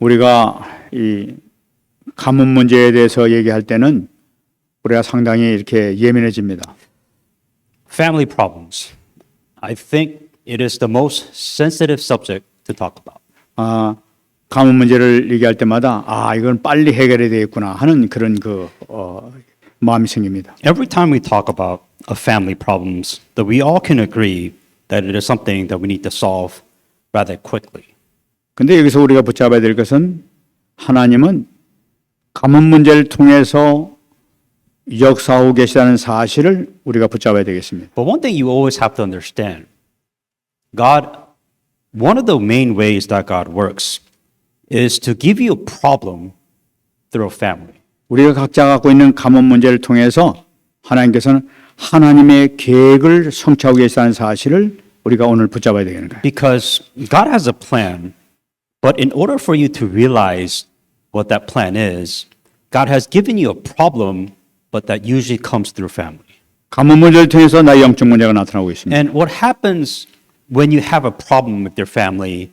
우리가 이 가문 문제에 대해서 얘기할 때는 우리가 상당히 이렇게 예민해집니다. Family problems. I think it is the most sensitive subject to talk about. 가문 문제를 얘기할 때마다 이건 빨리 해결해야 되겠구나 하는 그런 마음이 생깁니다. Every time we talk about family problems, that we all can agree that it is something that we need to solve rather quickly. 근데 여기서 우리가 붙잡아야 될 것은 하나님은 가문 문제를 통해서 역사하고 계시다는 사실을 우리가 붙잡아야 되겠습니다. But one thing you always have to understand, one of the main ways that God works is to give you a problem through a family. 우리가 각자 갖고 있는 가문 문제를 통해서 하나님께서는 하나님의 계획을 성취하고 계시다는 사실을 우리가 오늘 붙잡아야 되는 거예요. Because God has a plan, but in order for you to realize what that plan is, God has given you a problem, but that usually comes through family. 가문 문제를 통해서 나의 영적 문제가 나타나고 있습니다. And what happens when you have a problem with your family,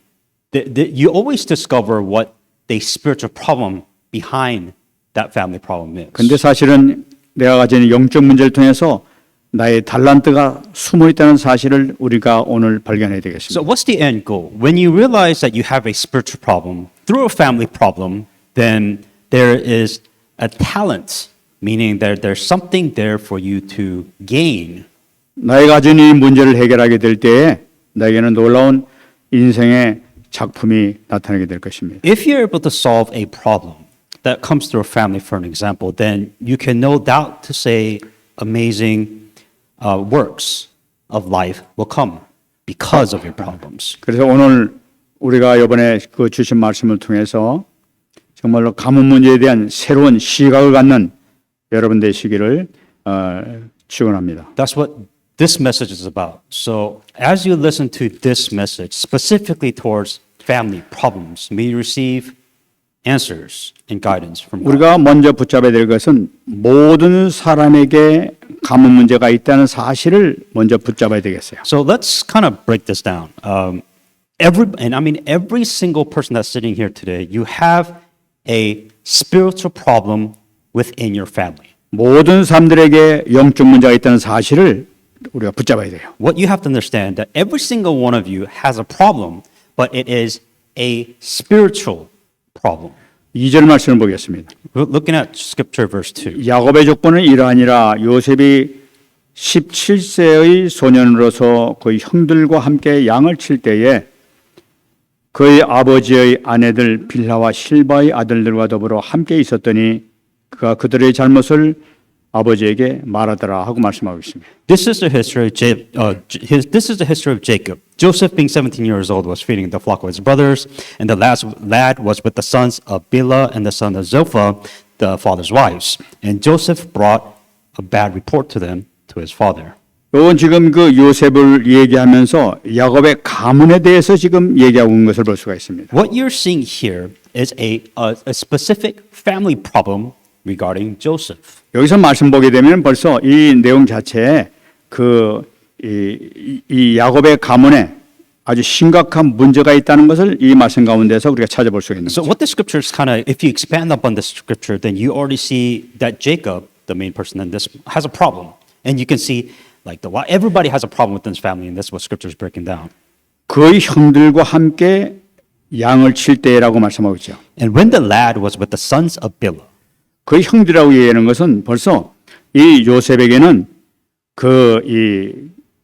you always discover what the spiritual problem behind that family problem is. 근데 사실은 내가 가진 영적 문제를 통해서 나의 달란트가 숨어 있다는 사실을 우리가 오늘 발견해야 되겠습니다. So what's the end goal? When you realize that you have a spiritual problem through a family problem, then there is a talent, meaning that there's something there for you to gain. 나의 가진 이 문제를 해결하게 될 때에 나에게는 놀라운 인생의 작품이 나타나게 될 것입니다. If you're able to solve a problem that comes through a family, for an example, then you can no doubt to say amazing works of life will come because of your problems. 그래서 오늘 우리가 이번에 주신 말씀을 통해서 정말로 가문 문제에 대한 새로운 시각을 갖는 여러분 되시기를 축원합니다. That's what this message is about. So as you listen to this message, specifically towards family problems, may you receive answers and guidance from God. 우리가 먼저 붙잡아야 될 것은 모든 사람에게 가문 문제가 있다는 사실을 먼저 붙잡아야 되겠어요. So let's kind of break this down. Every single person that's sitting here today, you have a spiritual problem within your family. 모든 사람들에게 영적 문제가 있다는 사실을 우리가 붙잡아야 돼요. What you have to understand that every single one of you has a problem, but it is a spiritual problem. 2절 말씀을 보겠습니다. Looking at scripture verse 2. 야곱의 조건은 이러하니라. 요셉이 17세의 소년으로서 그의 형들과 함께 양을 칠 때에 그의 아버지의 아내들 빌하와 실바의 아들들과 더불어 함께 있었더니 그가 그들의 잘못을 아버지에게 말하더라 하고 말씀하고 있습니다. This is the history of Jacob. Joseph, being 17 years old, was feeding the flock of his brothers, and the lad was with the sons of Bilhah and the son of Zilpah, the father's wives. And Joseph brought a bad report to them to his father. 이건 지금 그 요셉을 얘기하면서 야곱의 가문에 대해서 지금 얘기하고 있는 것을 볼 수가 있습니다. What you're seeing here is a specific family problem regarding Joseph. 여기서 말씀 보게 되면 벌써 이 내용 자체에 이 야곱의 가문에 아주 심각한 문제가 있다는 것을 이 말씀 가운데서 우리가 찾아볼 수 있는 So 거죠. what the scriptures if you expand upon the scripture, then you already see that Jacob, the main person in this, has a problem. And you can see everybody has a problem within his family, and that's what scripture is breaking down. 그의 형들과 함께 양을 칠 때라고 말씀하고 있죠. And when the lad was with the sons of Bilhah. 그의 형들이라고 얘기하는 것은 벌써 이 요셉에게는 이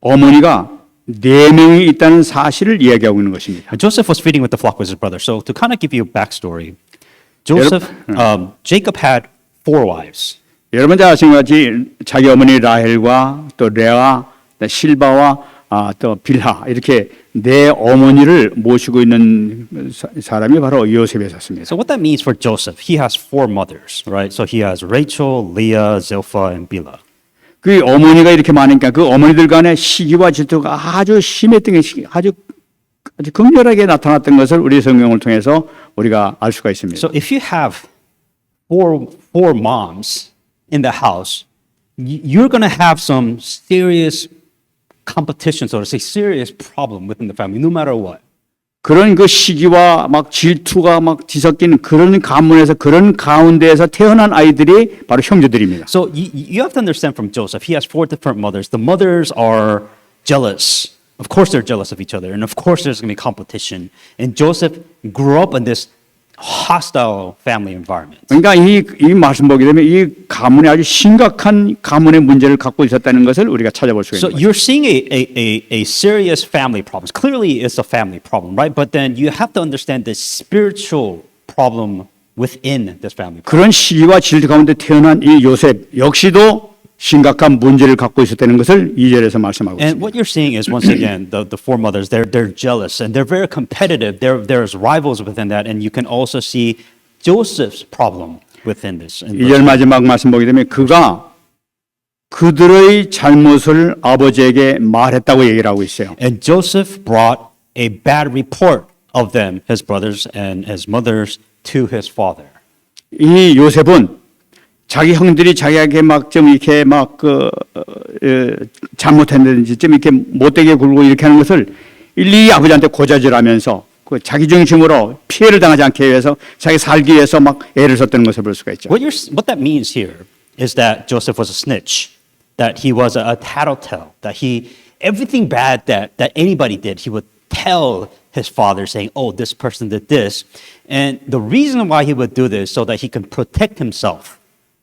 어머니가 4명이 있다는 사실을 이야기하고 있는 것입니다. Joseph was feeding with the flock with his brother. So to kind of give you a backstory, Jacob had 4 wives. 여러분 잘 아시는 것 같이 자기 어머니 라헬과 또 레아, 실바와 또 빌하 이렇게 4 어머니를 모시고 있는 사람이 바로 요셉이었습니다. So what that means for Joseph, he has 4 mothers, right? So he has Rachel, Leah, Zilpah, and Bilhah. 그 어머니가 이렇게 많으니까 그 어머니들 간의 시기와 질투가 아주 심했던 게 아주 극렬하게 나타났던 것을 우리 성경을 통해서 우리가 알 수가 있습니다. So if you have four moms in the house, you're going to have some serious competition, so to say, serious problem within the family, no matter what. 그런 그 시기와 막 질투가 막 뒤섞인 그런 가문에서 그런 가운데에서 태어난 아이들이 바로 형제들입니다. So you have to understand from Joseph, he has four different mothers. The mothers are jealous. Of course, they're jealous of each other. And of course, there's going to be competition. And Joseph grew up in this hostile family environment. 그러니까 이 말씀 보게 되면 이 가문에 아주 심각한 가문의 문제를 갖고 있었다는 것을 우리가 찾아볼 수가 So 있는 거죠. you're seeing a serious family problems. Clearly, it's a family problem, right? But then you have to understand the spiritual problem within this family problem. 그런 시기와 질투 가운데 태어난 이 요셉 역시도 심각한 문제를 갖고 있었다는 것을 2절에서 말씀하고 And 있습니다. what you're seeing is once again the four mothers. They're jealous and they're very competitive. There's rivals within that, and you can also see Joseph's problem within this. In verse 2절 마지막 말씀 보게 되면 그가 그들의 잘못을 아버지에게 말했다고 얘기를 하고 있어요. And Joseph brought a bad report of them, his brothers and his mothers, to his father. 이 요셉은 자기 형들이 자기에게 막 좀 이렇게 막 잘못했는지 좀 이렇게 못되게 굴고 이렇게 하는 것을 일일이 아버지한테 고자질하면서 그 자기 중심으로 피해를 당하지 않게 위해서 자기 살기 위해서 막 애를 썼다는 것을 볼 수가 있죠. What that means here is that Joseph was a snitch, that he was a tattletale, that everything bad that anybody did, he would tell his father saying, oh, this person did this. And the reason why he would do this so that he can protect himself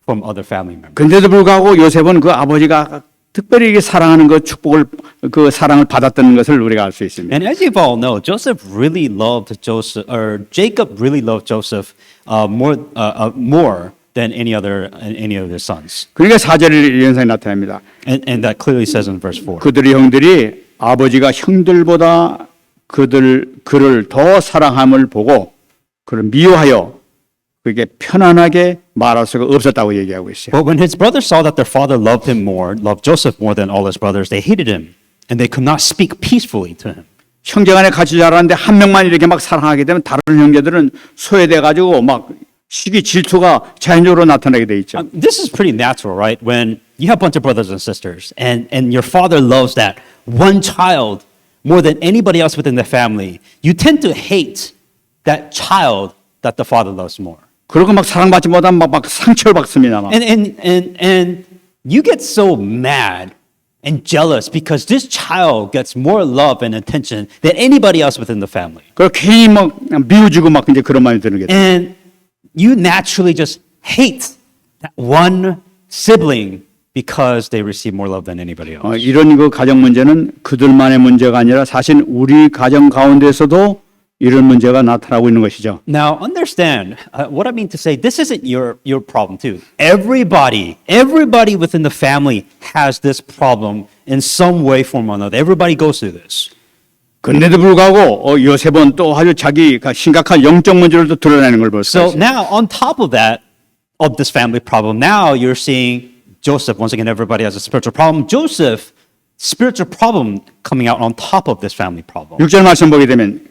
from other family members. 근데도 불구하고 요셉은 그 아버지가 특별히 사랑하는 그 축복을 그 사랑을 받았다는 것을 우리가 알 수 있습니다. And as you all know, Joseph really loved Joseph, or Jacob really loved Joseph more than any of their sons. 그러니까 4절에 이런 현상이 나타납니다. And that clearly says in verse 4. 그들의 형들이 아버지가 형들보다 그를 더 사랑함을 보고 그를 미워하여 그게 편안하게 말할 수가 없었다고 얘기하고 있어요. But when his brothers saw that their father loved Joseph more than all his brothers, they hated him, and they could not speak peacefully to him. 형제간에 같이 자라는데 한 명만 이렇게 막 사랑하게 되면 다른 형제들은 소외돼 가지고 막 시기 질투가 자연적으로 나타나게 돼 있죠. This is pretty natural, right? When you have a bunch of brothers and sisters, and your father loves that one child more than anybody else within the family, you tend to hate that child that the father loves more. 그러고 막 사랑받지 못하면 막 상처를 받습니다. 막. And you get so mad and jealous because this child gets more love and attention than anybody else within the family. 그리고 괜히 막 미워지고 막 이제 그런 마음이 드는 게 돼요. And you naturally just hate that one sibling because they receive more love than anybody else. 이런 그 가정 문제는 그들만의 문제가 아니라 사실 우리 가정 가운데서도 이런 문제가 나타나고 있는 것이죠. Now, understand what I mean to say. This isn't your problem too. Everybody within the family has this problem in some way, form, or another. Everybody goes through this. 근데도 불구하고 요셉은 또 아주 자기 심각한 영적 문제를 또 드러내는 걸 볼 수 So 있어요. now, on top of that, of this family problem, now you're seeing Joseph. Once again, everybody has a spiritual problem. Joseph, spiritual problem coming out on top of this family problem. 6절 말씀 보게 되면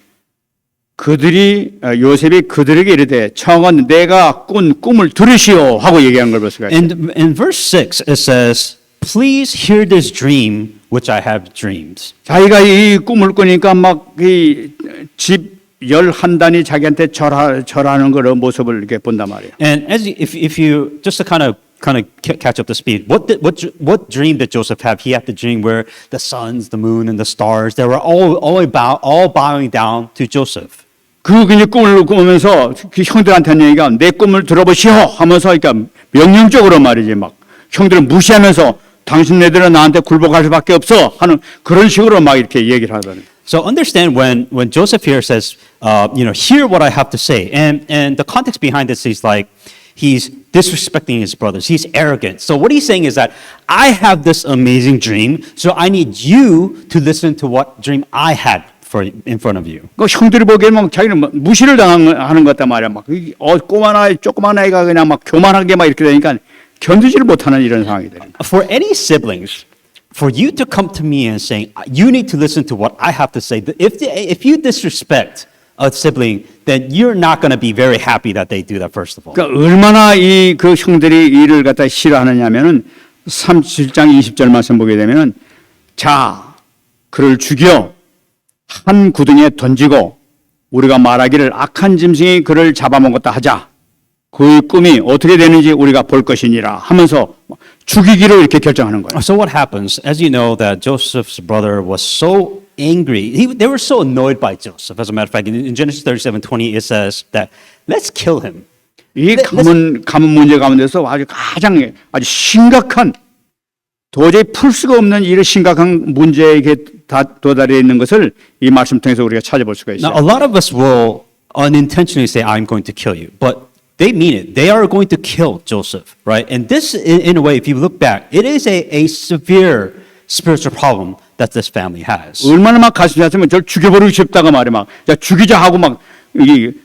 요셉이 그들에게 이르되 청한 내가 꾼 꿈을 들으시오 하고 얘기하는 걸 볼 수가 있어요. And in verse 6, it says, please hear this dream which I have dreamed. 자기가 이 꿈을 꾸니까 막 이 집 11단이 자기한테 절하는 그런 모습을 이렇게 본단 말이에요. And if you just to kind of catch up to speed, what dream did Joseph have? He had the dream where the suns, the moon, and the stars, they were all bowing down to Joseph. 그 그냥 꿈을 꾸면서 그 형들한테 얘기가 내 꿈을 들어보시오 하면서 그러니까 명령적으로 말이지 막 형들을 무시하면서 당신네들은 나한테 굴복할 수밖에 없어 하는 그런 식으로 막 이렇게 얘기를 하더라고요. So understand when Joseph here says, hear what I have to say, and the context behind this is like he's disrespecting his brothers. He's arrogant. So what he's saying is that I have this amazing dream, so I need you to listen to what dream I had in front of you. 그 형들이 보기에는 막 자기는 무시를 당하는 것 같단 말이야. 막 조그만 아이가 그냥 막 교만하게 막 이렇게 되니까 견디지를 못하는 이런 상황이 되는 거야. For any siblings, for you to come to me and saying you need to listen to what I have to say, if you disrespect a sibling, then you're not going to be very happy that they do that. First of all. 그러니까 얼마나 그 형들이 이를 갖다 싫어하느냐면은 37장 20절 말씀 보게 되면은 자 그를 죽여 한 구덩이에 던지고 우리가 말하기를 악한 짐승이 그를 잡아먹었다 하자. 그의 꿈이 어떻게 되는지 우리가 볼 것이니라 하면서 죽이기로 이렇게 결정하는 거예요. So what happens? As you know, that Joseph's brother was so angry. They were so annoyed by Joseph. As a matter of fact, in Genesis 37:20, it says that let's kill him. 이 가문 문제 가운데서 가장 아주 심각한 도저히 풀 수가 없는 이런 심각한 문제에 도달해 있는 것을 이 말씀 통해서 우리가 찾아볼 수가 Now, 있어요. a lot of us will unintentionally say, "I'm going to kill you," but they mean it. They are going to kill Joseph, right? And this, in a way, if you look back, it is a severe spiritual problem that this family has. 얼마나 막 가슴이 아프면 저를 죽여버리고 싶다가 말이야 막 야, 죽이자 하고 막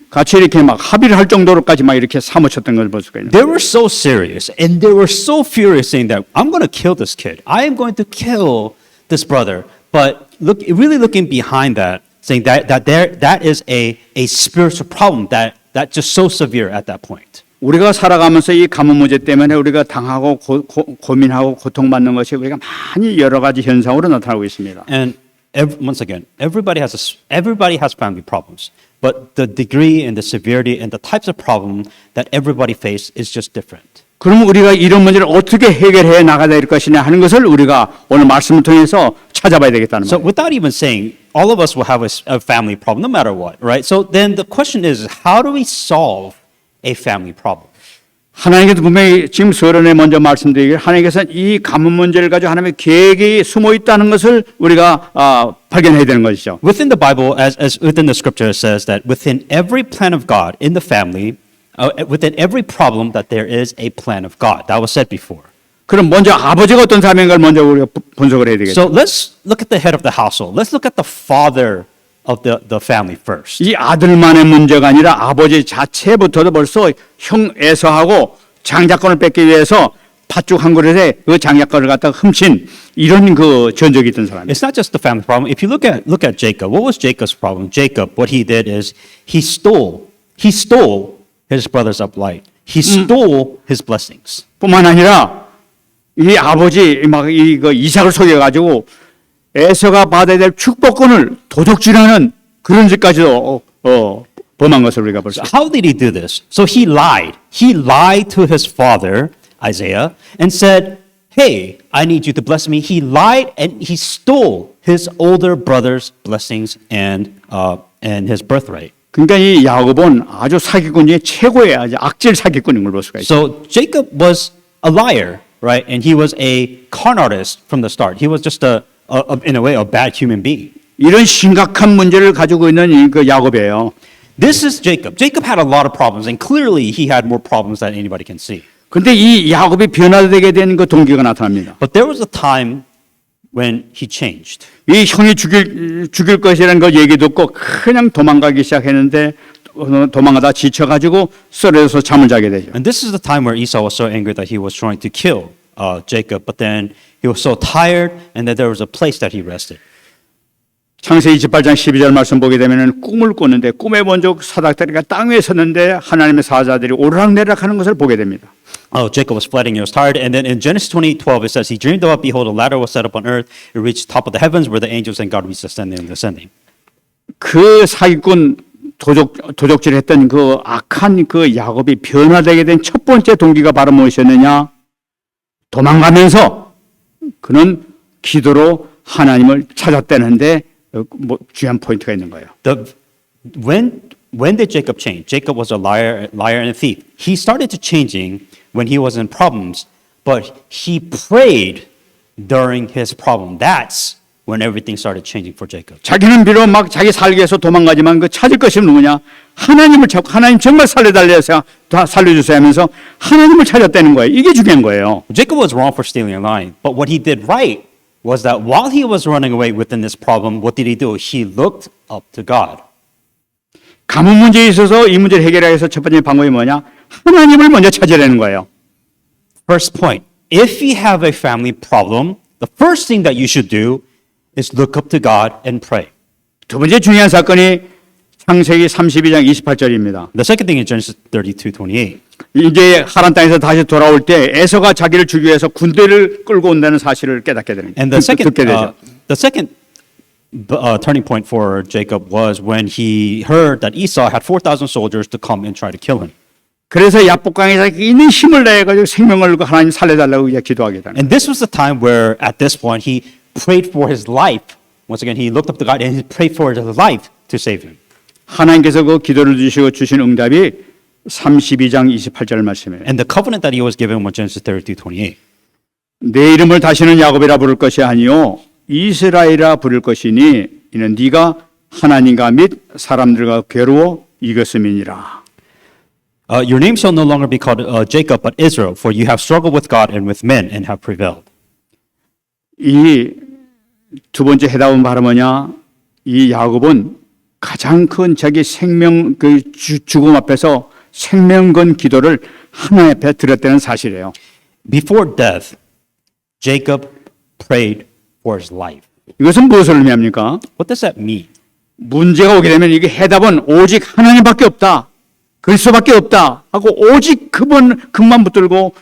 같이 이렇게 막 합의를 할 정도로까지 막 이렇게 사무쳤던 걸 볼 수가 있는. They were so serious and they were so furious, saying that I'm going to kill this kid. I am going to kill this brother. But really looking behind that, saying that is a spiritual problem that just so severe at that point. 우리가 살아가면서 이 가문 문제 때문에 우리가 당하고 고민하고 고통받는 것이 우리가 많이 여러 가지 현상으로 나타나고 있습니다. And once again, everybody has family problems, but the degree and the severity and the types of problem that everybody face is just different. 그럼 우리가 이런 문제를 어떻게 해결해 나가야 될 것이냐 하는 것을 우리가 오늘 말씀을 통해서 찾아봐야 되겠다는 So 말이에요. without even saying, all of us will have a family problem, no matter what, right? So then the question is, how do we solve a family problem? 하나님께서 분명히 지금 서론에 먼저 말씀드리길 하나님께서는 이 가문 문제를 가지고 하나님의 계획이 숨어 있다는 것을 우리가 발견해야 되는 것이죠. Within the Bible, as within the scripture, it says that within every plan of God in the family, within every problem, that there is a plan of God. That was said before. 그럼 먼저 아버지가 어떤 사명인가를 먼저 우리가 분석을 해야 되겠죠. So let's look at the head of the household. Let's look at the father of the family first. 이 아들만의 문제가 아니라 아버지 자체부터도 벌써 형 에서하고 장자권을 뺏기 위해서 팥죽 한 그릇에 그 장자권을 갖다가 훔친 이런 그 전적이 있던 사람이에요. It's not just the family problem. If you look at Jacob, what was Jacob's problem? Jacob, what he did is he stole his brother's upright. He stole his blessings. 뿐만 아니라 이 아버지 막 이거 이삭을 속여 가지고 에서가 받아야 될 축복권을 도둑질하는 그런 짓까지도 범한 것을 우리가 볼 수 있어요. How did he do this? So he lied. He lied to his father, Isaiah, and said, "Hey, I need you to bless me." He lied and he stole his older brother's blessings and his birthright. 그러니까 이 야곱은 아주 사기꾼 중에 최고의 아주 악질 사기꾼인 걸 볼 수가 있어요. So Jacob was a liar, right? And he was a con artist from the start. He was just in a way, a bad human being. 이런 심각한 문제를 가지고 있는 그 야곱이에요. This is Jacob. Jacob had a lot of problems, and clearly he had more problems than anybody can see. 근데 이 야곱이 변화되게 된 그 동기가 나타납니다. But there was a time when he changed. 이 형이 죽일 것이라는 걸 얘기 듣고 그냥 도망가기 시작했는데 도망가다 지쳐가지고 썰에서 잠을 자게 되죠. And this is the time where Esau was so angry that he was trying to kill Jacob, but then he was so tired, and that there was a place that he rested. 창세기 28장 12절 말씀 보게 되면은 꿈을 꿨는데 꿈에 먼저 사닥다리가 땅 위에 섰는데 하나님의 사자들이 오르락내리락하는 것을 보게 됩니다. Jacob was flooding, he was tired, and then in Genesis 20:12 it says he dreamed about, behold, a ladder was set up on earth, it reached the top of the heavens where the angels and God reached ascending and descending. 그 사기꾼 도적질했던 그 악한 그 야곱이 변화되게 된 첫 번째 동기가 바로 무엇이었느냐? 도망가면서 그는 기도로 하나님을 찾았다는데 뭐 중요한 포인트가 있는 거예요. When did Jacob change? Jacob was a liar and a thief. He started to changing when he was in problems, but he prayed during his problem. That's when everything started changing for Jacob. 자기는 비록 막 자기 살기 위해서 도망가지만 그 찾을 것이 누구냐? 하나님을 찾고 하나님 정말 살려달래서 살려주세요 하면서 하나님을 찾았다는 거예요. 이게 중요한 거예요. Jacob was wrong for stealing and lying, but what he did right was that while he was running away within this problem, what did he do? He looked up to God. 가문 문제에 있어서 이 문제를 해결하기 위해서 첫 번째 방법이 뭐냐? 하나님을 먼저 찾으려는 거예요. First point, if you have a family problem, the first thing that you should do is look up to God and pray. 두 번째 중요한 사건이 창세기 32장 28절입니다. The second thing is Genesis 32:28. 이제 하란 땅에서 다시 돌아올 때 에서가 자기를 죽이기 위해서 군대를 끌고 온다는 사실을 깨닫게 되는 And the second, 듣게 되죠. the second turning point for Jacob was when he heard that Esau had 4,000 soldiers to come and try to kill him. 그래서 야복강에서 있는 힘을 내가지고 생명을 걸고 하나님 살려달라고 이제 기도하게 되는. And this was the time where, at this point, he prayed for his life. Once again, he looked up to God and he prayed for his life to save him. 하나님께서 그 기도를 주시고 주신 응답이 32장 28절 말씀이에요. And the covenant that he was given was Genesis 32:28. 내 이름을 다시는 야곱이라 부를 것이 아니요 이스라엘이라 부를 것이니 이는 네가 하나님과 및 사람들과 괴로워 이겼음이니라. Your name shall no longer be called Jacob, but Israel, for you have struggled with God and with men and have prevailed. 이 두 번째 해답은 바로 뭐냐? 이 야곱은 가장 큰 자기 생명 그 죽음 앞에서 생명 건 기도를 하나님 앞에 드렸다는 사실이에요. Before death, Jacob prayed for his life. 이것은 무엇을 의미합니까? What does that mean? 문제가 오게 되면 이게 해답은 오직 하나님밖에 없다. 그리스도밖에 없다 하고 오직 그만 붙들고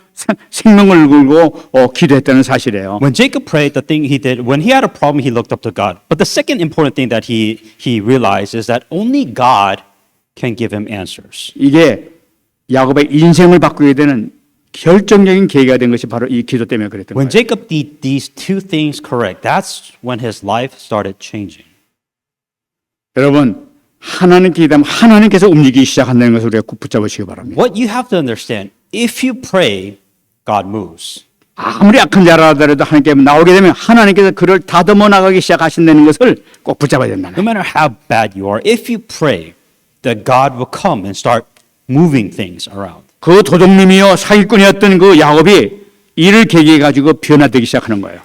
생명을 걸고 기도했다는 사실이에요. When Jacob prayed, the thing he did, when he had a problem, he looked up to God. But the second important thing that he realized is that only God can give him answers. 이게 야곱의 인생을 바꾸게 되는 결정적인 계기가 된 것이 바로 이 기도 때문에 그랬던 When 거예요. Jacob did these two things correct, that's when his life started changing. 여러분 하나님께 기도하면 하나님께서 움직이기 시작한다는 것을 우리가 꼭 붙잡으시기 바랍니다. What you have to understand, if you pray, God moves. 아무리 악한 자라 하더라도 하나님께 나오게 되면 하나님께서 그를 다듬어 나가기 시작하신다는 것을 꼭 붙잡아야 된다는 No 거예요. matter how bad you are, if you pray, that God will come and start moving things around. 그 도둑님이요 사기꾼이었던 그 야곱이 이를 계기해 가지고 변화되기 시작하는 거예요.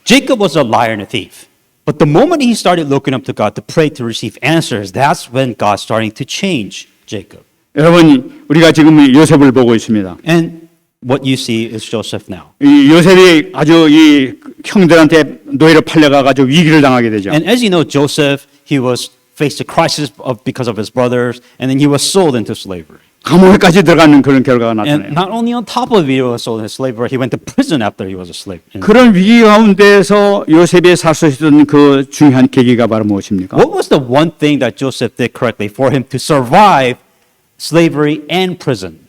Jacob was a liar and a thief. But the moment he started looking up to God to pray to receive answers, that's when God's starting to change Jacob. 여러분 우리가 지금 요셉을 보고 있습니다. And what you see is Joseph now. 이 요셉이 아주 이 형들한테 노예로 팔려가 가지고 위기를 당하게 되죠. And as you know, Joseph, he was faced a crisis because of his brothers, and then he was sold into slavery. 감옥에까지 들어가는 그런 결과가 And 나타나요. not only on top of it, he was sold into slavery, he went to prison after he was a slave. And 그런 위기 가운데서 요셉이 살 수 있었던 그 중요한 계기가 바로 무엇입니까? what was the one thing that Joseph did correctly for him to survive slavery and prison?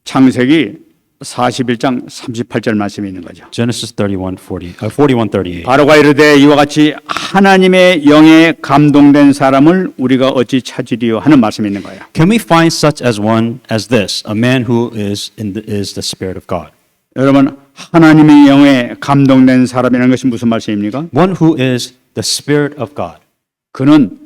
창세기 41장 38절 말씀이 있는 거죠. Genesis 41:38. 바로가 이르되 이와 같이 하나님의 영에 감동된 사람을 우리가 어찌 찾으리요 하는 말씀이 있는 거예요. Can we find such as one as this, a man who is the Spirit of God? 여러분 하나님의 영에 감동된 사람이라는 것이 무슨 말씀입니까? One who is the Spirit of God. 그는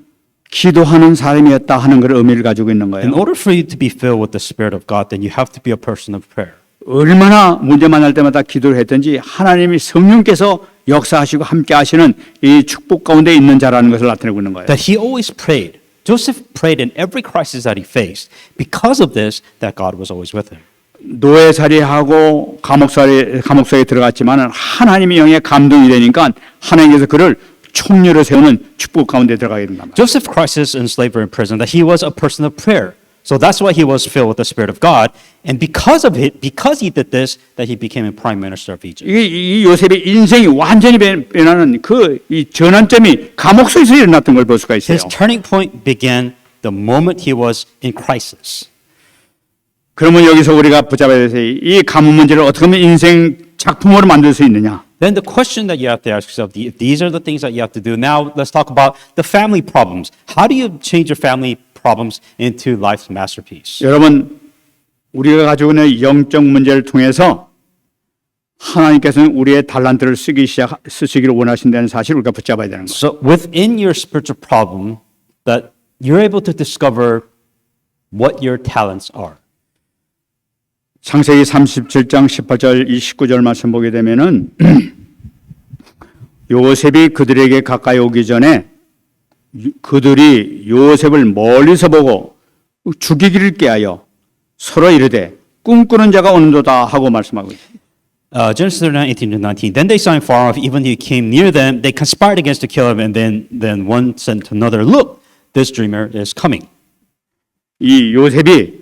기도하는 사람이었다 하는 그런 의미를 가지고 있는 In 거예요. order for you to be filled with the Spirit of God, then you have to be a person of prayer. 얼마나 문제 만날 때마다 기도를 했든지 하나님이 성령께서 역사하시고 함께 하시는 이 축복 가운데 있는 자라는 것을 나타내고 있는 거예요. That he always prayed. Joseph prayed in every crisis that he faced. Because of this, that God was always with him. 노예살이하고 감옥살이 들어갔지만 하나님의 영에 감동이 되니까 하나님께서 그를 총리로 세우는 축복 가운데 들어가게 된다. Joseph's crisis in slavery and prison, that he was a person of prayer. So that's why he was filled with the Spirit of God. And because of it, because he did this, that he became a prime minister of Egypt. 이 요셉의 인생이 완전히 변하는 이 전환점이 감옥소에서 일어났던 걸 볼 수가 있어요. His turning point began the moment he was in crisis. 그러면 여기서 우리가 붙잡아야 돼서 이 가문 문제를 어떻게 하면 인생 작품으로 만들 수 있느냐? Then the question that you have to ask yourself, if these are the things that you have to do. Now let's talk about the family problems. How do you change your family problems into life's masterpiece? 여러분 우리가 가지고 있는 영적 문제를 통해서 하나님께서는 우리의 달란트를 쓰시기를 원하신다는 사실을 우리가 붙잡아야 되는 거예요. So within your spiritual problem, that you're able to discover what your talents are. 창세기 37장 18절 29절 말씀 보게 되면은 요셉이 그들에게 가까이 오기 전에 그들이 요셉을 멀리서 보고 죽이기를 꾀하여 서로 이르되 꿈꾸는 자가 오는도다 하고 말씀하고 있습니다. Genesis 39:18-19. Then they saw him far off, even though he came near them. They conspired against to kill him, and then one said to another, "Look, this dreamer is coming." 이 요셉이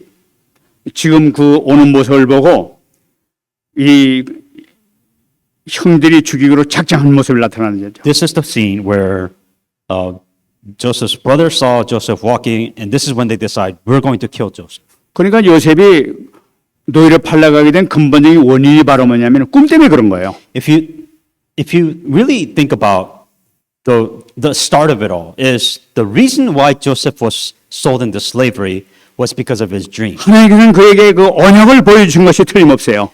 지금 그 오는 모습을 보고 이 형들이 죽이기로 작정한 모습을 나타나는 거죠. This is the scene where Joseph's brothers saw Joseph walking, and this is when they decide, we're going to kill Joseph. 그러니까 요셉이 노예로 팔려가게 된 근본적인 원인이 바로 뭐냐면 꿈 때문에 그런 거예요. If you really think about the start of it all, is the reason why Joseph was sold into slavery was because of his dream. 하나님께서는 그에게 그 언약을 보여주신 것이 틀림없어요.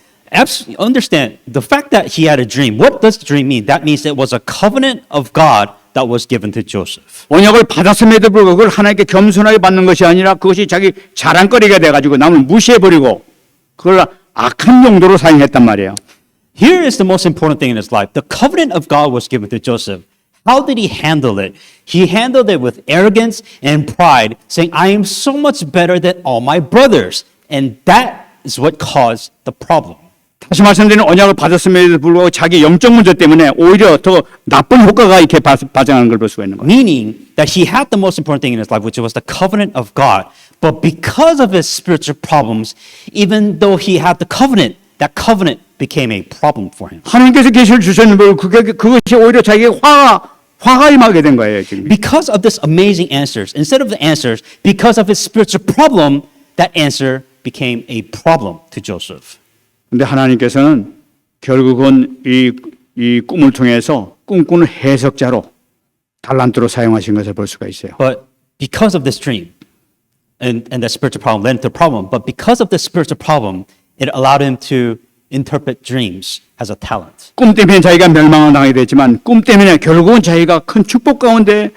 Understand the fact that he had a dream. What does the dream mean? That means it was a covenant of God that was given to Joseph. 언약을 받았음에도 불구하고 그걸 하나님께 겸손하게 받는 것이 아니라 그것이 자기 자랑거리가 돼가지고 남을 무시해버리고 그걸 악한 용도로 사용했단 말이에요. Here is the most important thing in his life. The covenant of God was given to Joseph. How did he handle it? He handled it with arrogance and pride, saying, I am so much better than all my brothers. And that is what caused the problem. 다시 말씀드리는 언약을 받았음에도 불구하고 자기 영적 문제 때문에 오히려 더 나쁜 효과가 이렇게 발생하는 걸 볼 수가 있는 거예요. Meaning that he had the most important thing in his life, which was the covenant of God. But because of his spiritual problems, even though he had the covenant, that covenant became a problem for him. 하나님께서 계시를 주셨는데 그것이 오히려 자기에게 화가 임하게 된 거예요. 지금. Because of this amazing answers, instead of the answers, because of his spiritual problem, that answer became a problem to Joseph. 근데 하나님께서는 결국은 이 꿈을 통해서 꿈꾸는 해석자로 달란트로 사용하신 것을 볼 수가 있어요. But because of this dream and the spiritual problem led to the problem, but because of the spiritual problem, it allowed him to interpret dreams as a talent. 꿈 때문에 자기가 멸망을 당하게 됐지만 꿈 때문에 결국은 자기가 큰 축복 가운데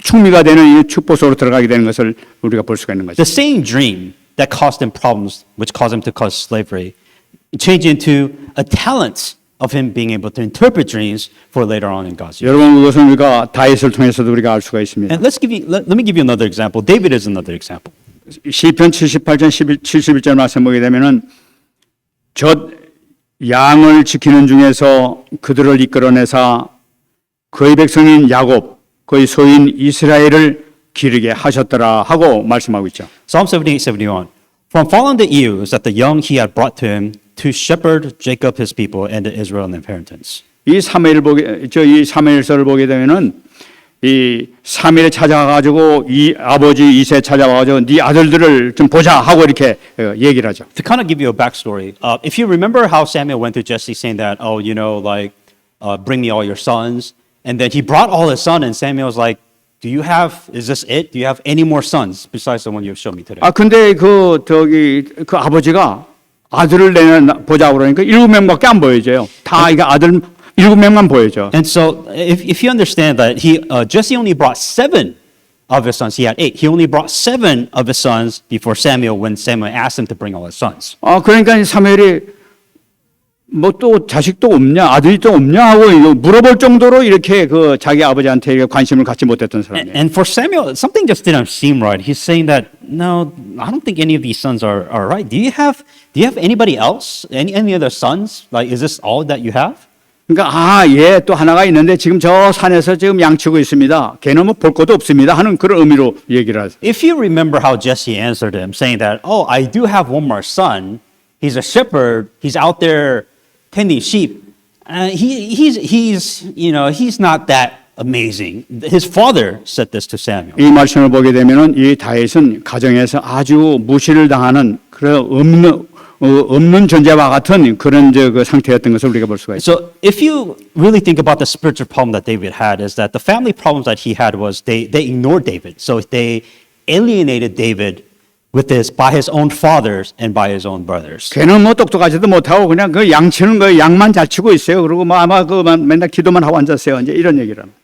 충미가 되는 이 축복 속으로 들어가게 되는 것을 우리가 볼 수가 있는 거죠. The same dream that caused him problems, which caused him to cause slavery, changed into a talent of him being able to interpret dreams for later on in God's use. 여러분 그것은 우리가 다윗을 통해서도 우리가 알 수가 있습니다. And let me give you another example. David is another example. 시편 78편 71절 말씀 보게 되면은 젖 양을 지키는 중에서 그들을 이끌어내사 그의 백성인 야곱 그의 소인 이스라엘을 기르게 하셨더라 하고 말씀하고 있죠. Psalm 78:71. From fallen the ewes that the young he had brought to him to shepherd Jacob his people and the Israel inheritance. 이 사무엘서를 보게 되면은 이 사무엘이 찾아가지고 이 아버지 이세 찾아와가지고 네 아들들을 좀 보자 하고 이렇게 얘기를 하죠. To kind of give you a backstory, if you remember how Samuel went to Jesse saying that, oh, you know, like, bring me all your sons, and then he brought all his sons, and Samuel was like, is this it? Do you have any more sons besides the one you showed me today? 아 근데 그 아버지가 아들을 보자 그러니까 7명밖에 안 보여져요. 다 이게 아들 7명만 보여져. And so, if you understand that Jesse only brought 7 of his sons, he had 8. He only brought 7 of his sons before Samuel when Samuel asked him to bring all his sons. 아 그러니까 사무엘이 뭐 또 자식도 없냐 아들이 또 없냐 하고 물어볼 정도로 이렇게 그 자기 아버지한테 관심을 갖지 못했던 사람이에요. And for Samuel, something just didn't seem right. He's saying that, no, I don't think any of these sons are right. Do you have anybody else? Any other sons? Like, is this all that you have? 그러니까 예, 또 하나가 있는데 지금 저 산에서 지금 양치고 있습니다. 걔는 뭐 볼 것도 없습니다 하는 그런 의미로 얘기를 하세요. If you remember how Jesse answered him, saying that, oh, I do have one more son. He's a shepherd. He's out there tending sheep. He's not that amazing. His father said this to Samuel. 이 말씀을 보게 되면은 이 다윗은 가정에서 아주 무시를 당하는 그런 없는 존재와 같은 그런 그 상태였던 것을 우리가 볼 수가 있어요. So if you really think about the spiritual problem that David had, is that the family problems that he had was they ignored David. So they alienated David by his own fathers and by his own brothers. 걔는 뭐 똑똑하지도 못하고 그냥 그 양치는 거 양만 잘 치고 있어요. 그리고 뭐 아마 맨날 기도만 하고 앉았어요. 이제 이런 얘기를 합니다.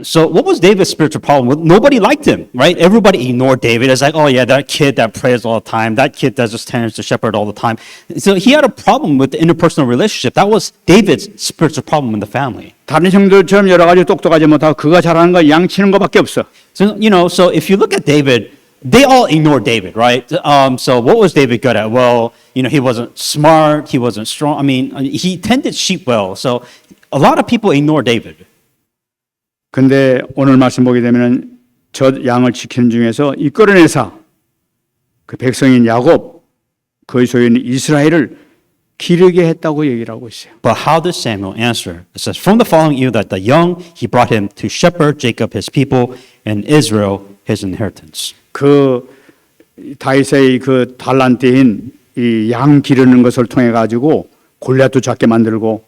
So what was David's spiritual problem? Well, nobody liked him, right? Everybody ignored David. It's like, oh yeah, that kid that prays all the time, that kid that just tends to shepherd all the time. So he had a problem with the interpersonal relationship. That was David's spiritual problem in the family. 다른 형들처럼 여러 가지 똑똑하지 못하고 그가 잘하는 거 양치는 거밖에 없어. So so if you look at David, they all ignored David, right? So what was David good at? Well, he wasn't smart, he wasn't strong. I mean, he tended sheep well. So a lot of people ignore David. 근데 오늘 말씀 보게 되면은 젖 양을 지키는 중에서 이끌어내사 그 백성인 야곱 그의 소유인 이스라엘을 기르게 했다고 얘기를 하고 있어요. But how did Samuel answer? It says, from the following year that the young, he brought him to shepherd Jacob his people and Israel his inheritance. 그 다윗의 그 달란트인 이 양 기르는 것을 통해 가지고 골리앗도 작게 만들고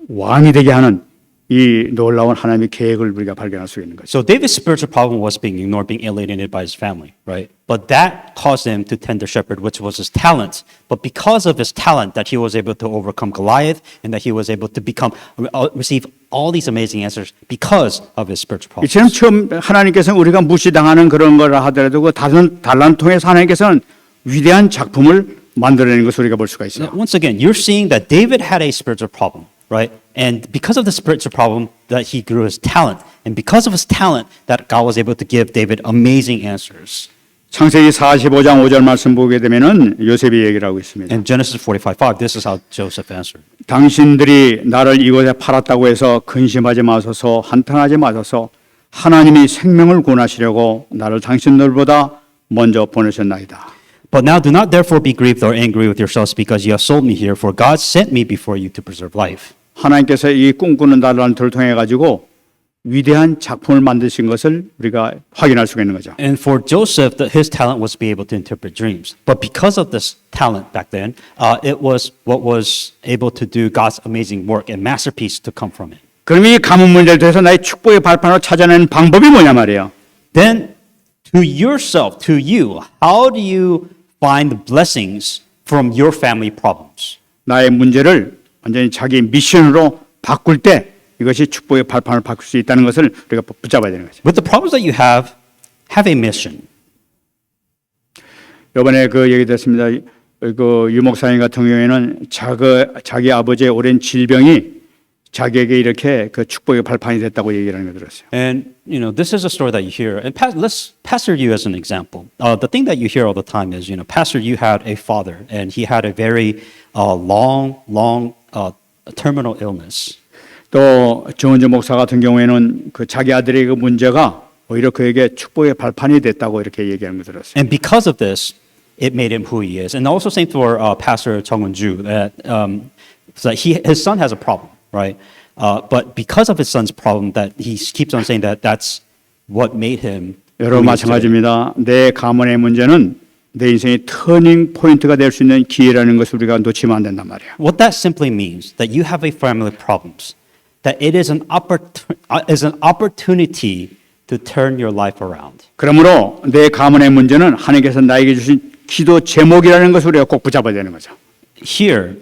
왕이 되게 하는 이 놀라운 하나님의 계획을 우리가 발견할 수 있는 거죠. So David's spiritual problem was being ignored, being alienated by his family, right? But that caused him to tend the shepherd, which was his talent. But because of his talent, that he was able to overcome Goliath, and that he was able to receive all these amazing answers because of his spiritual problems. 이처럼 처음 하나님께서는 우리가 무시당하는 그런 걸 하더라도 그 달란 통해서 하나님께서는 위대한 작품을 만들어내는 것을 우리가 볼 수가 있어요. Once again, you're seeing that David had a spiritual problem, right? And because of the spiritual problem, that he grew his talent. And because of his talent, that God was able to give David amazing answers. 창세기 45장 5절 말씀 보게 되면은 요셉이 얘기를 하고 있습니다. In Genesis 45:5, this is how Joseph answered. 당신들이 나를 이곳에 팔았다고 해서 근심하지 마소서, 한탄하지 마소서. 하나님이 생명을 구원하시려고 나를 당신들보다 먼저 보내셨나이다. But now do not therefore be grieved or angry with yourselves because you have sold me here, for God sent me before you to preserve life. 하나님께서 이 꿈꾸는 달란트를 통해 가지고 위대한 작품을 만드신 것을 우리가 확인할 수가 있는 거죠. And for Joseph, his talent was to be able to interpret dreams. But because of this talent back then, it was what was able to do God's amazing work and masterpiece to come from it. 그럼 이 가문 문제를 통해서 나의 축복의 발판을 찾아내는 방법이 뭐냐 말이에요. Then to yourself, to you, how do you find blessings from your family problems? 나의 문제를 완전히 자기 미션으로 바꿀 때 이것이 축복의 발판을 바꿀 수 있다는 것을 우리가 붙잡아야 되는 거죠. With the problems that you have a mission. 이번에 그 얘기 됐습니다. 그 유목사님 같은 경우에는 자기 아버지의 오랜 질병이 자기에게 이렇게 그 축복의 발판이 됐다고 얘기하는 걸 들었어요. And this is a story that you hear. And let's Pastor Yu as an example. The thing that you hear all the time is, Pastor Yu had a father, and he had a very long terminal illness. 또 정은주 목사 같은 경우에는 그 자기 아들의 그 문제가 오히려 그에게 축복의 발판이 됐다고 이렇게 얘기하는 걸 들었어요. And because of this, it made him who he is. And also same for Pastor Chung Eun-ju, that so his son has a problem, right? But because of his son's problem, that he keeps on saying that that's what made him. 여러분 마찬가지입니다. 내 가문의 문제는 내 인생의 터닝 포인트가 될 수 있는 기회라는 것을 우리가 놓치면 안 된단 말이에요. What that simply means, that you have a family problems, that it is an opportunity to turn your life around. 그러므로 내 가문의 문제는 하나님께서 나에게 주신 기도 제목이라는 것을 우리가 꼭 붙잡아야 되는 거죠. Here,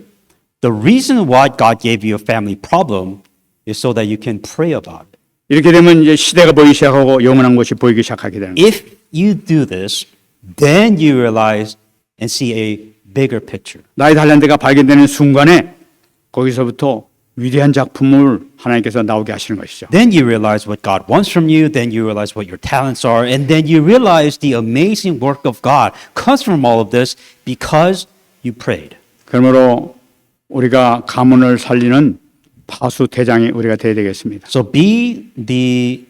the reason why God gave you a family problem is so that you can pray about it. 이렇게 되면 이제 시대가 보이기 시작하고 영원한 것이 보이기 시작하게 되는 거죠. If you do this, then you realize and see a bigger picture. 나의 달란트가 발견되는 순간에 거기서부터 위대한 작품을 하나님께서 나오게 하시는 것이죠. Then you realize what God wants from you, then you realize what your talents are, and then you realize the amazing work of God comes from all of this because you prayed. 그러므로 우리가 가문을 살리는 파수 대장이 우리가 되어야 되겠습니다. So be the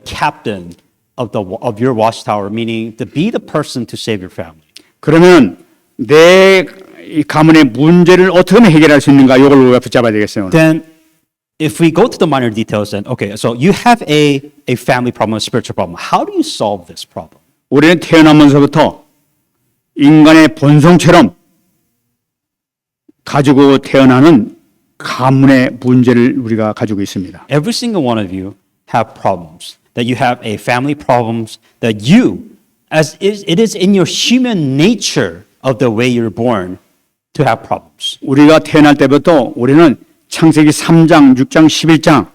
captain of your watchtower, meaning to be the person to save your family. 그러면 내 이 가문의 문제를 어떻게 하면 해결할 수 있는가 이걸 우리가 붙잡아야 되겠어요. Then if we go to the minor details, then okay, so you have a family problem, a spiritual problem. How do you solve this problem? 우리는 태어나면서부터 인간의 본성처럼 가지고 태어나는 가문의 문제를 우리가 가지고 있습니다. Every single one of you have problems. That you have a family problems. That you, as it is in your human nature of the way you're born, to have problems. 우리가 태어날 때부터 우리는 창세기 3장, 6장, 11장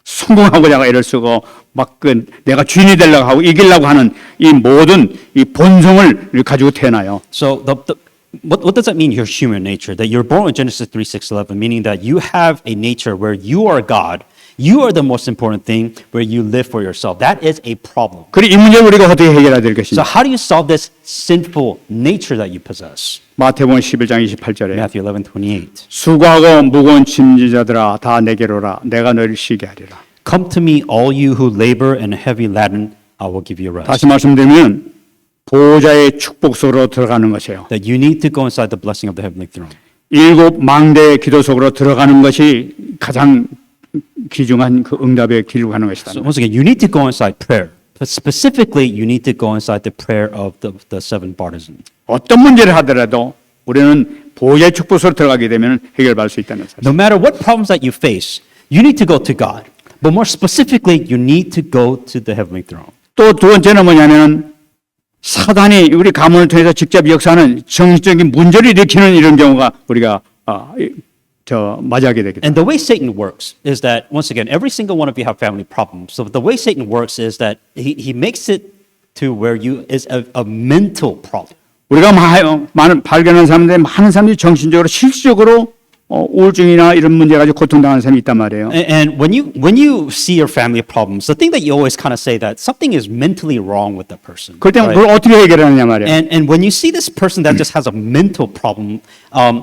성공하고자 이럴 수고 막 내가 주인이 되려고 하고 이기려고 하는 이 모든 이 본성을 가지고 태어나요. So what does that mean? Your human nature, that you're born with Genesis 3:6-11, meaning that you have a nature where you are God. You are the most important thing, where you live for yourself. That is a problem. 그리고 이 문제를 우리가 어떻게 해결해야 될 So 것인가? how do you solve this sinful nature that you possess? 마태복음 11장 28절에 Matthew 11:28. 수고하고 무거운 짐지자들아 다 내게로 오라 내가 너희를 쉬게 하리라. Come to me, all you who labor and are heavy laden, I will give you rest. 다시 말씀드리면 보호자의 축복 속으로 들어가는 것이에요. That you need to go inside the blessing of the heavenly throne. 일곱 망대의 기도 속으로 들어가는 것이 가장 귀중한 그 응답의 길로 가는 것이다. So once again, you need to go inside prayer. But specifically, you need to go inside the prayer of the seven partisan. 어떤 문제를 하더라도 우리는 보좌의 축복으로 들어가게 되면 해결받을 수 있다는 사실. No matter what problems that you face, you need to go to God. But more specifically, you need to go to the heavenly throne. 또 두 번째는 뭐냐면은 사단이 우리 가문을 통해서 직접 역사하는 정신적인 문제를 일으키는 이런 경우가 우리가 맞이하게 되겠다. And the way Satan works is that, once again, every single one of you have family problems. So the way Satan works is that he makes it to where you is a mental problem. 우리가 많은 발견한 사람들 많은 사람들이 정신적으로 실질적으로 우울증이나 이런 문제 가지고 고통당하는 사람이 있단 말이에요. And when you see your family problems, the thing that you always kind of say that something is mentally wrong with the person. 그럴 때 right? 그걸 어떻게 해결하느냐 말이에요. And when you see this person that just has a mental problem, how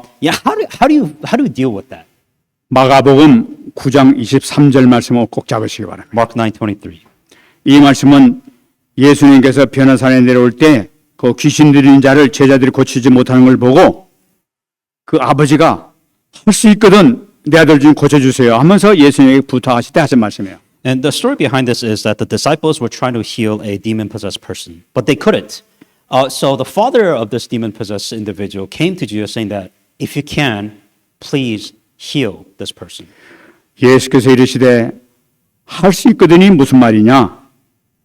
do you deal with that? 마가복음 9장 23절 말씀을 꼭 잡으시기 바랍니다. Mark 9:23. 이 말씀은 예수님께서 변화산에 내려올 때 그 귀신 들린 자를 제자들이 고치지 못하는 걸 보고 그 아버지가 할 수 있거든 내 아들 좀 고쳐주세요 하면서 예수님에게 부탁하실 때 하신 말씀이에요. And the story behind this is that the disciples were trying to heal a demon-possessed person, but they couldn't. So the father of this demon-possessed individual came to Jesus saying that, if you can, please heal this person. 예수께서 이르시되 할 수 있거든이 무슨 말이냐?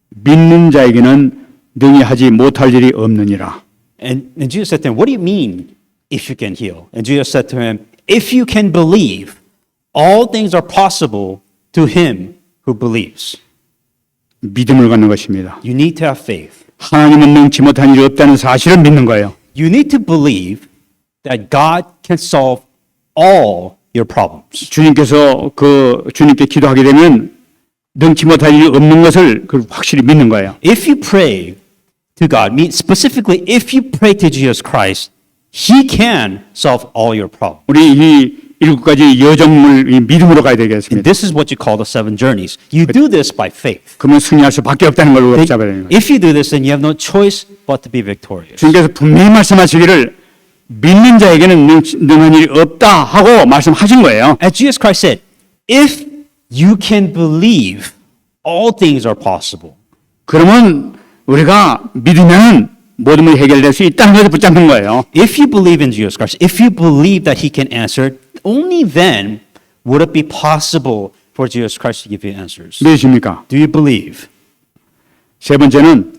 믿는 자에게는 능히 하지 못할 일이 없느니라. And Jesus said to him, what do you mean, if you can heal? And Jesus said to him, if you can believe, all things are possible to him who believes. 믿음을 갖는 것입니다. You need to have faith. 하나님은 능치 못한 일이 없다는 사실을 믿는 거예요. You need to believe that God can solve all your problems. 주님께 기도하게 되면 능치 못할 일이 없는 것을 확실히 믿는 거예요. If you pray to God, specifically if you pray to Jesus Christ, He can solve all your problems. 우리 이 일곱 가지 여정을 이 믿음으로 가야 And 되겠습니다. this is what you call the seven journeys. You do this by faith. 그러면 승리할 수밖에 없다는 걸 붙잡아야 되는 거예요. If you do this, then you have no choice but to be victorious. 주님께서 분명히 말씀하시기를 믿는 자에게는 능한 일이 없다 하고 말씀하신 거예요. As Jesus Christ said, if you can believe, all things are possible. 그러면 우리가 믿으면 모든 것이 해결될 수 있다는 것을 붙잡는 거예요. If you believe in Jesus Christ, if you believe that He can answer, only then would it be possible for Jesus Christ to give you answers. 믿으십니까? Do you believe? 세 번째는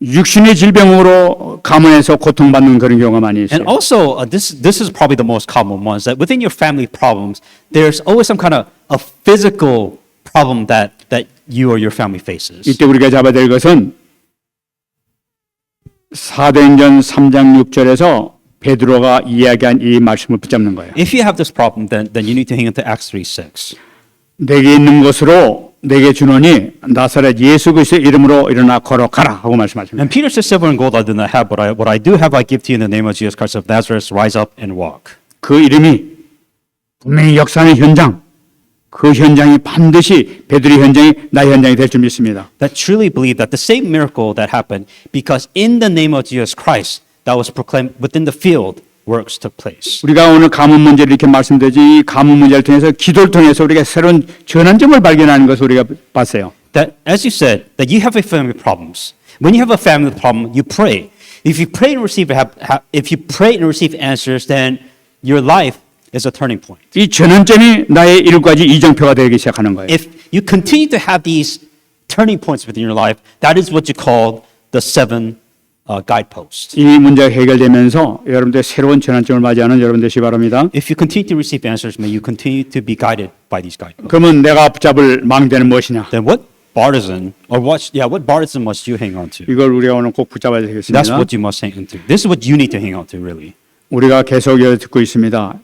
육신의 질병으로 가문에서 고통받는 그런 경우가 많이 있어요. And also, this is probably the most common one, is that within your family problems, there's always some kind of a physical problem that you or your family faces. 이때 우리가 잡아야 될 것은 사도행전 3장 6절에서 베드로가 이야기한 이 말씀을 붙잡는 거예요. If you have this problem, then you need to hang on to Acts 3:6. 내게 있는 것으로 내게 주노니 나사렛 예수 그리스도의 이름으로 일어나 걸어가라 하고 말씀하십니다. And Peter says, silver and gold I do not have, but what I do have I give to you in the name of Jesus Christ of Nazareth. Rise up and walk. 그 이름이 분명히 역사하는 현장, 그 현장이 반드시 베드로의 현장이 나의 현장이 될 줄 믿습니다. That truly believe that the same miracle that happened, because in the name of Jesus Christ that was proclaimed within the field, works took place. 우리가 오늘 가문 문제를 이렇게 말씀드리지 이 가문 문제를 통해서 기도를 통해서 우리가 새로운 전환점을 발견하는 것을 우리가 봤어요. That, as you said, that you have a family problems. When you have a family problem, you pray. If you pray and receive answers, then your life is a turning point. 이 전환점이 나의 일곱 가지 이정표가 되기 시작하는 거예요. If you continue to have these turning points within your life, that is what you call the seven guideposts. 이 문제가 해결되면서 여러분들 새로운 전환점을 맞이하는 여러분 되시기 바랍니다. If you continue to receive answers, may you continue to be guided by these guideposts. 그러면 내가 붙잡을 망대는 무엇이냐? Then what partisan must you hang on to? 이걸 우리가 오늘 꼭 붙잡아야 That's 되겠습니다. what you must hang on to. This is what you need to hang on to, really. 우리가 계속 듣고 있습니다.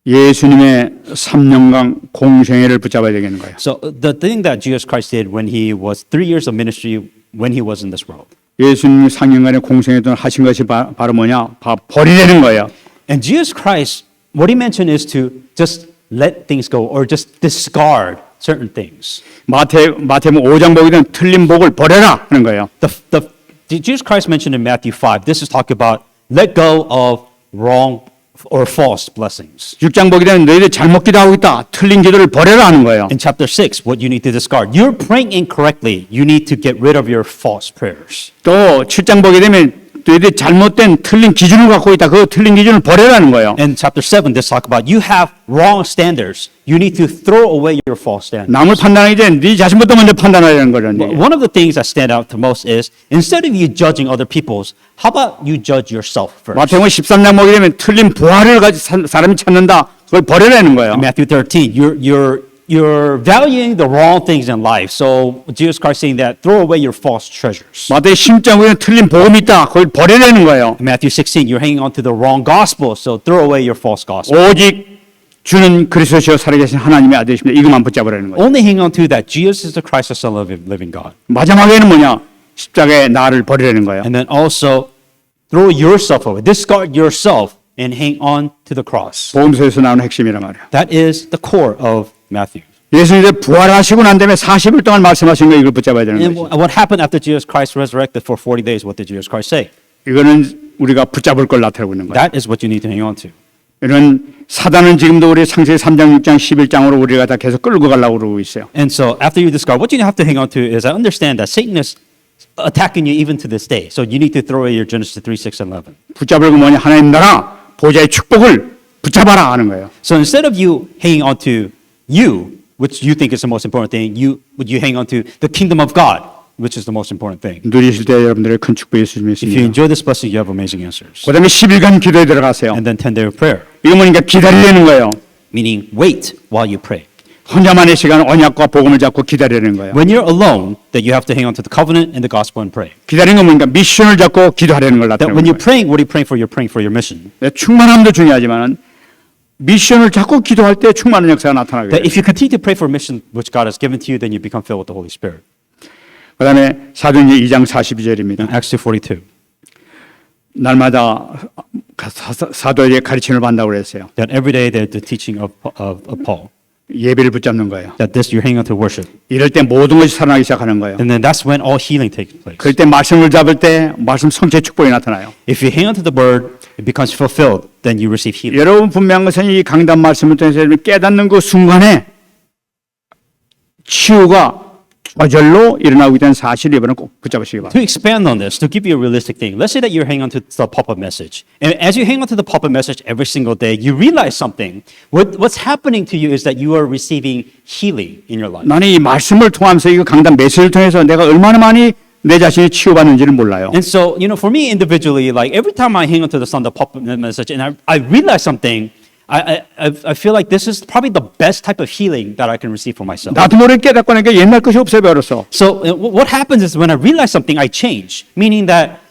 예수님의 3년간 공생애를 붙잡아야 되겠는 거예요. So the thing that Jesus Christ did when he was 3 years of ministry when he was in this world. 예수님 3년간의 공생애 동안 하신 것이 바로 뭐냐? 버리려는 거예요. And Jesus Christ, what he mentioned is to just let things go or just discard certain things. 마태복음 5장 보게 되면 틀린 복을 버려라 하는 거예요. Jesus Christ mentioned in Matthew 5, this is talking about let go of wrong or false blessings. 6장 보게 되면 너희들 잘못 기도하고 있다. 틀린 기도를 버려라 하는 거예요. In chapter 6, what you need to discard. You're praying incorrectly. You need to get rid of your false prayers. 또 7장 보게 되면 너희들이 잘못된 틀린 기준을 갖고 있다. 그 틀린 기준을 버려라는 거예요. In chapter 7, let's talk about you have wrong standards. You need to throw away your false standards. 남을 판단하기 전에 네 자신부터 먼저 판단하려는 거라는 얘기예요. One of the things that stand out the most is instead of you judging other people's, how about you judge yourself first? 마태복음 13장 보게 되면 틀린 부활을 가지고 사람이 찾는다. 그걸 버려라는 거예요. In Matthew 13, you're valuing the wrong things in life. So Jesus Christ saying that throw away your false treasures. 마태복음 16장 보면 틀린 복음이 있다. 그걸 버려라는 거예요. In Matthew 16, you're hanging on to the wrong gospel. So throw away your false gospel. 오직 주는 그리스도시요 살아계신 하나님의 아들이십니다. 이것만 붙잡으라는 거예요. Only hang on to that Jesus is the Christ, the Son of the living God. 마지막에는 뭐냐? 십자가에 나를 버리라는 거예요. And then also throw yourself away, discard yourself, and hang on to the cross. 복음서에서 나오는 핵심이란 말이에요. That is the core of Matthew. 예수님이 부활하시고 난 다음에 40일 동안 말씀하신 거 이걸 붙잡아야 되는 And 거죠. what happened after Jesus Christ resurrected for 40 days? What did Jesus Christ say? 이거는 우리가 붙잡을 걸 나타내고 있는 거예요. That is what you need to hang on to. 이런 사단은 지금도 우리 창세기 3장, 6장, 11장으로 우리가 다 계속 끌고 가려고 그러고 있어요. And so after you discard, what you have to hang on to is I understand that Satan is attacking you even to this day. So you need to throw away your Genesis 3, 6, and 11. 붙잡을 거 뭐냐? 하나님 나라 보좌의 축복을 붙잡아라 하는 거예요. So instead of you hanging on to you, which you think is the most important thing, you hang on to the kingdom of God, which is the most important thing. 누리실 때 여러분들의 큰 축복이 있을 수 If you 있습니다. enjoy this blessing, you have amazing answers. 그 다음에 10일간 기도에 들어가세요. And then 10-day of prayer, 이거 뭐니까 기다리려는 거예요. meaning wait while you pray. 혼자만의 시간 언약과 복음을 잡고 기다리려는 거예요. When you're alone, that you have to hang on to the covenant and the gospel and pray. 기다리는 건 뭐니까 미션을 잡고 기도하려는 걸 That 나타내는 when 거예요. you're praying, what are you praying for? You're praying for your mission. 충만함도 중요하지만 미션을 잡고 기도할 때 충만한 역사가 나타나게 That 돼요. if you continue to pray for a mission which God has given to you, then you become filled with the Holy Spirit. 그 다음에 사도행전 2장 42절입니다. In Acts 2:42, 날마다 사도에게 가르침을 받는다고 그랬어요. that every day they're the teaching of Paul. 예배를 붙잡는 거예요. That this you're hanging on to worship. 이럴 때 모든 것이 살아나기 시작하는 거예요. And then that's when all healing takes place. 그럴 때 말씀을 잡을 때 말씀 성체 축복이 나타나요. If you hang on to the word, it becomes fulfilled, then you receive healing. 여러분 분명한 것은 이 강단 말씀을 통해서 깨닫는 그 순간에 치유가 저절로 일어나고 있다는 사실을 이번에 꼭 붙잡으시기 바랍니다. To expand on this, to give you a realistic thing, let's say that you're hanging on to the pop-up message. And as you hang on to the pop-up message every single day, you realize something. What's happening to you is that you are receiving healing in your life. 나는 이 말씀을 통하면서 이 강단 메시지를 통해서 내가 얼마나 많이 내 자신이 치유받는지를 몰라요. And so, for me individually, like every time I hang on to the pop-up message and I realize something, I feel like this is probably the best type of healing that I can receive for myself. 나도 모르게 깨닫고 나니까 옛날 것이 없어버렸어. So what happens is when I realize something, I change, meaning that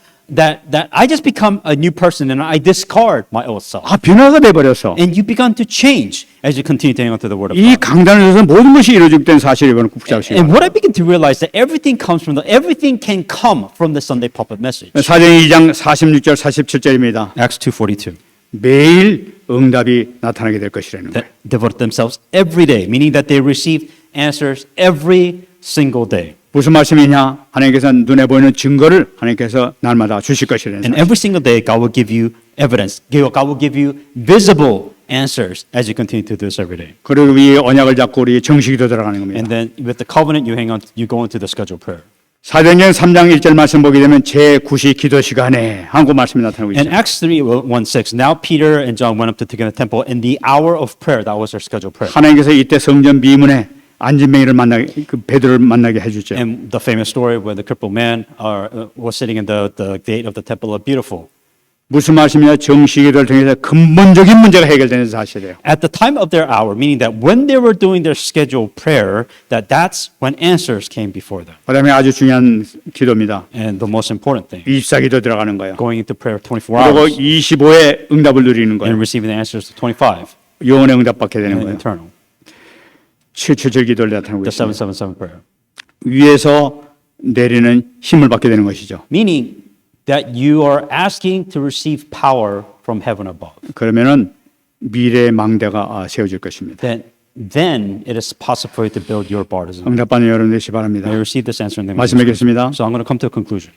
I just become a new person and I discard my old self. 아, 변화가 돼버렸어. And you begin to change as you continue to hang on to the word of 이 God. 강단을 통해서 모든 것이 이루어지게 된 사실을 이번에 꼭 붙잡으시기 And 바랍니다. what I begin to realize that everything can come from the Sunday pulpit message. 사도행 2장 46절 47절입니다. Acts 2:42. 매일 응답이 나타나게 될 것이라는 거예요. That devote themselves every day, meaning that they receive answers every single day. 무슨 말씀이냐? 하나님께서 눈에 보이는 증거를 하나님께서 날마다 주실 것이라는 And 사실. every single day, God will give you evidence. God will give you visible answers as you continue to do this every day. 그리고 이 언약을 잡고 우리 정식기도 들어가는 겁니다. And then with the covenant, you go into the scheduled prayer. 사도행전 3장 1절 말씀 보게 되면 제9시 기도 시간에 한국 말씀이 나타나고 In 있어요. Acts 3:1-6, now Peter and John went up to the temple in the hour of prayer. That was their scheduled prayer. 하나님께서 이때 성전 비문에 안진뱅이를 만나게 그 베드로를 만나게 해주죠. And the famous story where the crippled man was sitting in the gate of the temple of Beautiful. 무슨 말씀이냐? 정식기도를 통해서 근본적인 문제가 해결되는 사실이에요. At the time of their hour, meaning that when they were doing their scheduled prayer, that's when answers came before them. 그다음에 아주 중요한 기도입니다. And the most important thing, 24기도 들어가는 거예요. going into prayer 24 그리고 hours 25의 응답을 누리는 and 거예요. receiving the answers to 25 영혼의 응답 받게 되는 and 거예요. eternal. 777 기도를 나타나고 The 있습니다. 777 prayer. 위에서 내리는 힘을 받게 되는 것이죠. Meaning that you are asking to receive power from heaven above. 그러면은 미래의 망대가 세워질 것입니다. Then it is possible for you to build your borders. 응답받는 여러분 되시 바랍니다. May you receive this answer in the name of 말씀 Jesus. 맺겠습니다. So I'm going to come to a conclusion.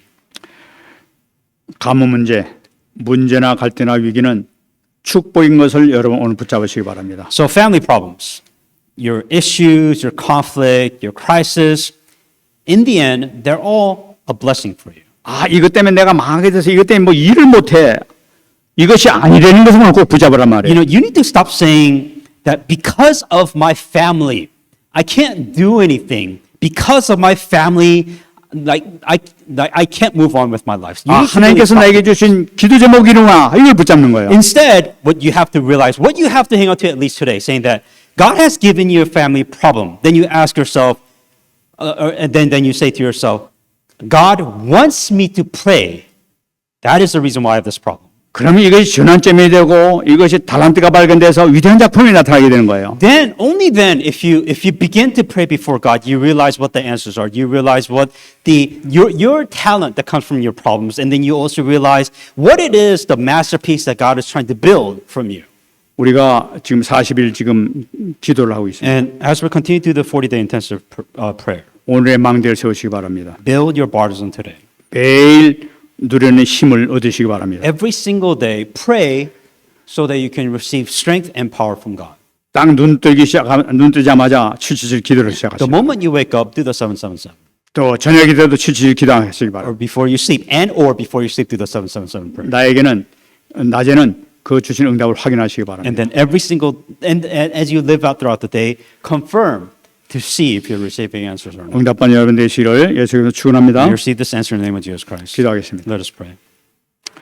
가문 문제나 갈등이나 위기는 축복인 것을 여러분 오늘 붙잡으시기 바랍니다. So family problems, your issues, your conflict, your crisis, in the end, they're all a blessing for you. 아, 이것 때문에 내가 망하게 돼서 이것 때문에 뭐 일을 못해. 이것이 아니라는 것을 오늘 꼭 붙잡으란 말이에요. You know, you need to stop saying that because of my family, I can't do anything. Because of my family, I can't move on with my life. You 아, need to really 하나님께서 stop. 나에게 주신 기도 제목이로나 이걸 붙잡는 거예요. Instead, what you have to realize, what you have to hang on to at least today, saying that God has given you a family problem. Then you ask yourself, and then you say to yourself, God wants me to pray. That is the reason why I have this problem. 그러면 이것이 전환점이 되고 이것이 달란트가 발견돼서 위대한 작품이 나타나게 되는 거예요. Then, only then, if you begin to pray before God, you realize what the answers are. You realize what your talent that comes from your problems, and then you also realize what it is, the masterpiece that God is trying to build from you. 우리가 지금 40일 지금 기도를 하고 있습니다. And as we continue to do the 40-day intensive prayer, 오늘의 망대를 세우시기 바랍니다. build your partisan today. 매일 누리는 힘을 얻으시기 바랍니다. Every single day, pray so that you can receive strength and power from God. 딱 눈 뜨자마자 777 기도를 The 시작하시고 moment you wake up, do the 777. 또 저녁이 돼도 777 기도하시기 Or 바랍니다. before you sleep, or before you sleep, do the 777 prayer. 나에게는 낮에는 그 주신 응답을 확인하시기 바랍니다. And then every single, and as you live out throughout the day, confirm to see if you're receiving answers or not. 응답받는 여러분 되시기를 예수 그리스도로 축원합니다. You receive this answer in the name of Jesus Christ. 기도하겠습니다. Let us pray.